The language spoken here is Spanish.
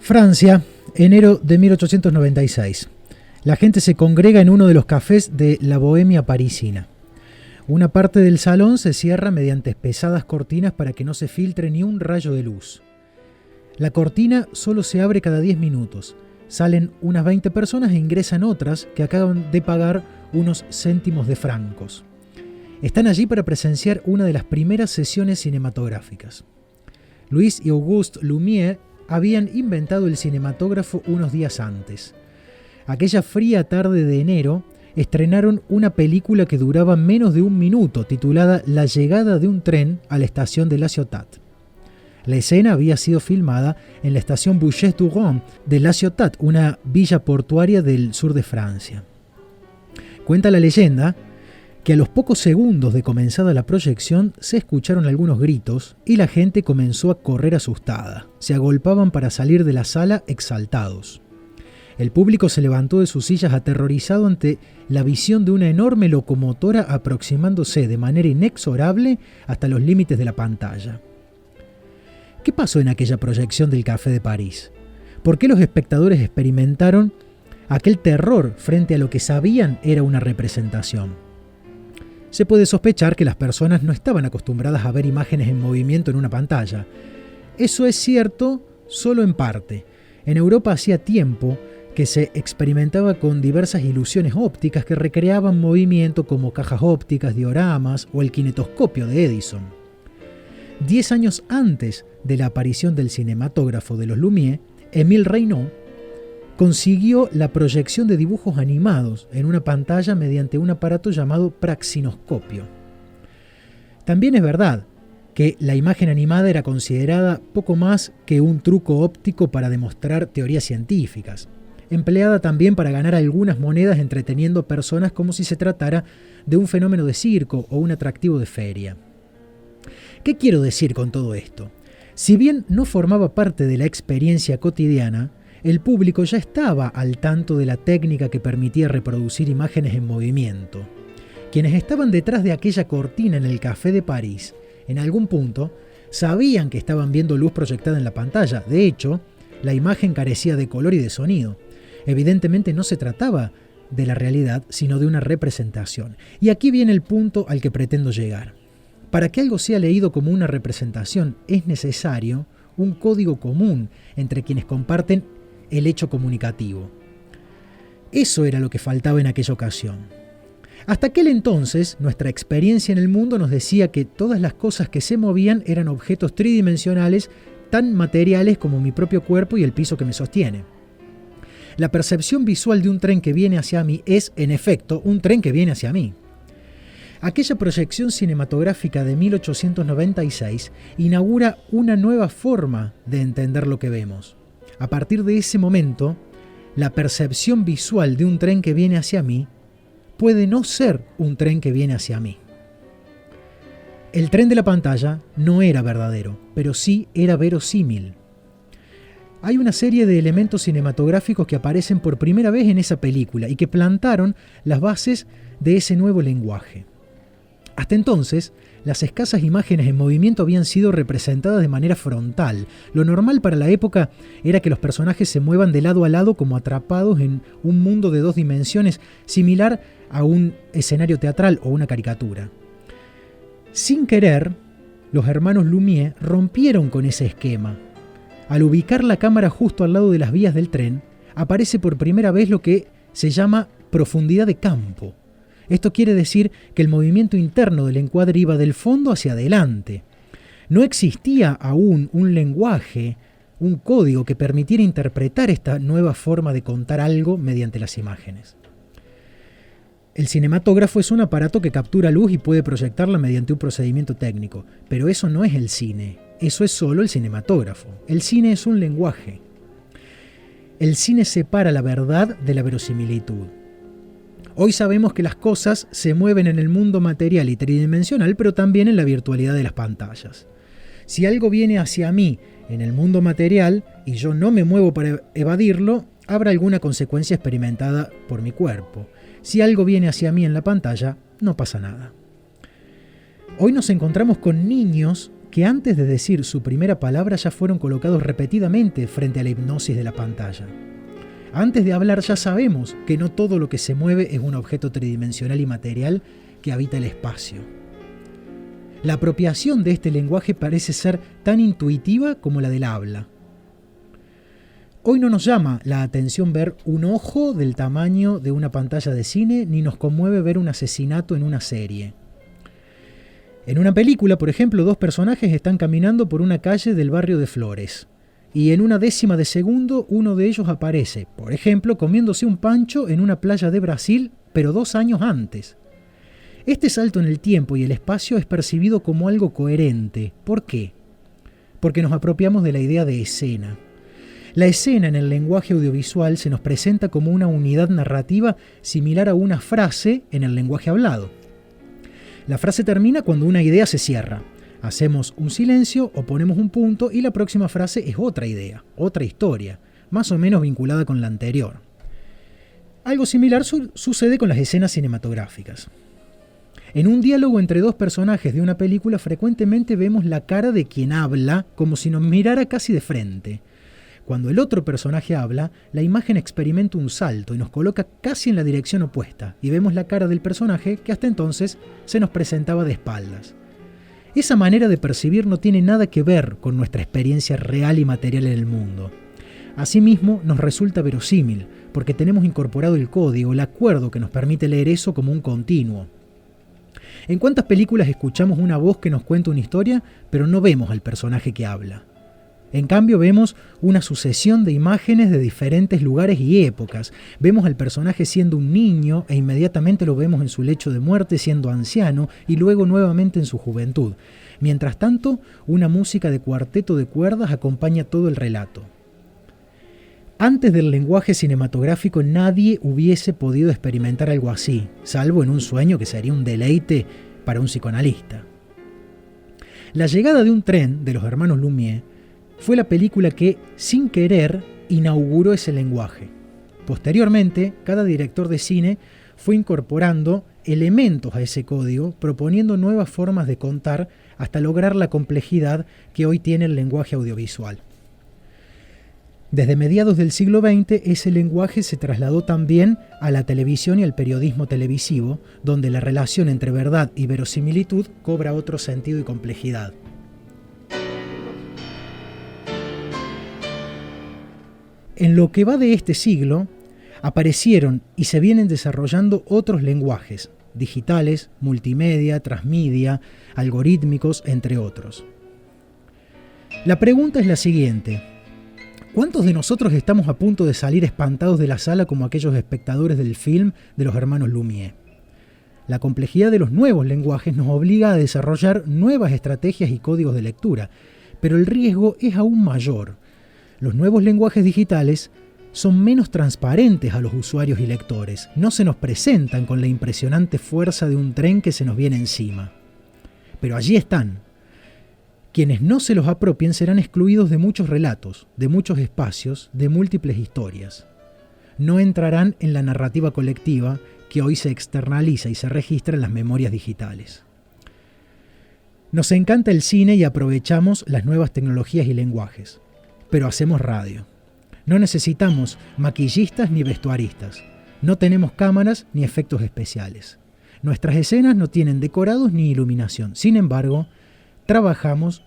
Francia, enero de 1896. La gente se congrega en uno de los cafés de la bohemia parisina. Una parte del salón se cierra mediante pesadas cortinas para que no se filtre ni un rayo de luz. La cortina solo se abre cada 10 minutos. Salen unas 20 personas e ingresan otras que acaban de pagar unos céntimos de francos. Están allí para presenciar una de las primeras sesiones cinematográficas. Louis y Auguste Lumière habían inventado el cinematógrafo unos días antes. Aquella fría tarde de enero estrenaron una película que duraba menos de un minuto, titulada La llegada de un tren a la estación de La Ciotat. La escena había sido filmada en la estación Bouches-du-Rhône de La Ciotat, una villa portuaria del sur de Francia. Cuenta la leyenda que a los pocos segundos de comenzada la proyección se escucharon algunos gritos y la gente comenzó a correr asustada. Se agolpaban para salir de la sala exaltados. El público se levantó de sus sillas aterrorizado ante la visión de una enorme locomotora aproximándose de manera inexorable hasta los límites de la pantalla. ¿Qué pasó en aquella proyección del Café de París? ¿Por qué los espectadores experimentaron aquel terror frente a lo que sabían era una representación? Se puede sospechar que las personas no estaban acostumbradas a ver imágenes en movimiento en una pantalla. Eso es cierto solo en parte. En Europa hacía tiempo que se experimentaba con diversas ilusiones ópticas que recreaban movimiento como cajas ópticas, dioramas o el kinetoscopio de Edison. 10 años antes de la aparición del cinematógrafo de los Lumière, Émile Reynaud consiguió la proyección de dibujos animados en una pantalla mediante un aparato llamado praxinoscopio. También es verdad que la imagen animada era considerada poco más que un truco óptico para demostrar teorías científicas, empleada también para ganar algunas monedas entreteniendo personas como si se tratara de un fenómeno de circo o un atractivo de feria. ¿Qué quiero decir con todo esto? Si bien no formaba parte de la experiencia cotidiana, el público ya estaba al tanto de la técnica que permitía reproducir imágenes en movimiento. Quienes estaban detrás de aquella cortina en el Café de París, en algún punto, sabían que estaban viendo luz proyectada en la pantalla. De hecho, la imagen carecía de color y de sonido. Evidentemente no se trataba de la realidad, sino de una representación. Y aquí viene el punto al que pretendo llegar. Para que algo sea leído como una representación, es necesario un código común entre quienes comparten el hecho comunicativo. Eso era lo que faltaba en aquella ocasión. Hasta aquel entonces, nuestra experiencia en el mundo nos decía que todas las cosas que se movían eran objetos tridimensionales, tan materiales como mi propio cuerpo y el piso que me sostiene. La percepción visual de un tren que viene hacia mí es, en efecto, un tren que viene hacia mí. Aquella proyección cinematográfica de 1896 inaugura una nueva forma de entender lo que vemos. A partir de ese momento, la percepción visual de un tren que viene hacia mí puede no ser un tren que viene hacia mí. El tren de la pantalla no era verdadero, pero sí era verosímil. Hay una serie de elementos cinematográficos que aparecen por primera vez en esa película y que plantaron las bases de ese nuevo lenguaje. Hasta entonces, las escasas imágenes en movimiento habían sido representadas de manera frontal. Lo normal para la época era que los personajes se muevan de lado a lado como atrapados en un mundo de 2 dimensiones, similar a un escenario teatral o una caricatura. Sin querer, los hermanos Lumière rompieron con ese esquema. Al ubicar la cámara justo al lado de las vías del tren, aparece por primera vez lo que se llama profundidad de campo. Esto quiere decir que el movimiento interno del encuadre iba del fondo hacia adelante. No existía aún un lenguaje, un código que permitiera interpretar esta nueva forma de contar algo mediante las imágenes. El cinematógrafo es un aparato que captura luz y puede proyectarla mediante un procedimiento técnico, pero eso no es el cine, eso es solo el cinematógrafo. El cine es un lenguaje. El cine separa la verdad de la verosimilitud. Hoy sabemos que las cosas se mueven en el mundo material y tridimensional, pero también en la virtualidad de las pantallas. Si algo viene hacia mí en el mundo material y yo no me muevo para evadirlo, habrá alguna consecuencia experimentada por mi cuerpo. Si algo viene hacia mí en la pantalla, no pasa nada. Hoy nos encontramos con niños que antes de decir su primera palabra ya fueron colocados repetidamente frente a la hipnosis de la pantalla. Antes de hablar ya sabemos que no todo lo que se mueve es un objeto tridimensional y material que habita el espacio. La apropiación de este lenguaje parece ser tan intuitiva como la del habla. Hoy no nos llama la atención ver un ojo del tamaño de una pantalla de cine, ni nos conmueve ver un asesinato en una serie. En una película, por ejemplo, dos personajes están caminando por una calle del barrio de Flores, y en una décima de segundo uno de ellos aparece, por ejemplo, comiéndose un pancho en una playa de Brasil, pero 2 años antes. Este salto en el tiempo y el espacio es percibido como algo coherente. ¿Por qué? Porque nos apropiamos de la idea de escena. La escena en el lenguaje audiovisual se nos presenta como una unidad narrativa similar a una frase en el lenguaje hablado. La frase termina cuando una idea se cierra. Hacemos un silencio o ponemos un punto y la próxima frase es otra idea, otra historia, más o menos vinculada con la anterior. Algo similar sucede con las escenas cinematográficas. En un diálogo entre dos personajes de una película frecuentemente vemos la cara de quien habla como si nos mirara casi de frente. Cuando el otro personaje habla, la imagen experimenta un salto y nos coloca casi en la dirección opuesta y vemos la cara del personaje que hasta entonces se nos presentaba de espaldas. Esa manera de percibir no tiene nada que ver con nuestra experiencia real y material en el mundo. Asimismo, nos resulta verosímil, porque tenemos incorporado el código, el acuerdo que nos permite leer eso como un continuo. ¿En cuántas películas escuchamos una voz que nos cuenta una historia, pero no vemos al personaje que habla? En cambio, vemos una sucesión de imágenes de diferentes lugares y épocas. Vemos al personaje siendo un niño e inmediatamente lo vemos en su lecho de muerte siendo anciano y luego nuevamente en su juventud. Mientras tanto, una música de cuarteto de cuerdas acompaña todo el relato. Antes del lenguaje cinematográfico nadie hubiese podido experimentar algo así, salvo en un sueño que sería un deleite para un psicoanalista. La llegada de un tren de los hermanos Lumière fue la película que, sin querer, inauguró ese lenguaje. Posteriormente, cada director de cine fue incorporando elementos a ese código, proponiendo nuevas formas de contar hasta lograr la complejidad que hoy tiene el lenguaje audiovisual. Desde mediados del siglo XX, ese lenguaje se trasladó también a la televisión y al periodismo televisivo, donde la relación entre verdad y verosimilitud cobra otro sentido y complejidad. En lo que va de este siglo, aparecieron y se vienen desarrollando otros lenguajes, digitales, multimedia, transmedia, algorítmicos, entre otros. La pregunta es la siguiente: ¿cuántos de nosotros estamos a punto de salir espantados de la sala como aquellos espectadores del film de los hermanos Lumière? La complejidad de los nuevos lenguajes nos obliga a desarrollar nuevas estrategias y códigos de lectura, pero el riesgo es aún mayor. Los nuevos lenguajes digitales son menos transparentes a los usuarios y lectores, no se nos presentan con la impresionante fuerza de un tren que se nos viene encima. Pero allí están. Quienes no se los apropien serán excluidos de muchos relatos, de muchos espacios, de múltiples historias. No entrarán en la narrativa colectiva que hoy se externaliza y se registra en las memorias digitales. Nos encanta el cine y aprovechamos las nuevas tecnologías y lenguajes. Pero hacemos radio. No necesitamos maquillistas ni vestuaristas. No tenemos cámaras ni efectos especiales. Nuestras escenas no tienen decorados ni iluminación. Sin embargo, trabajamos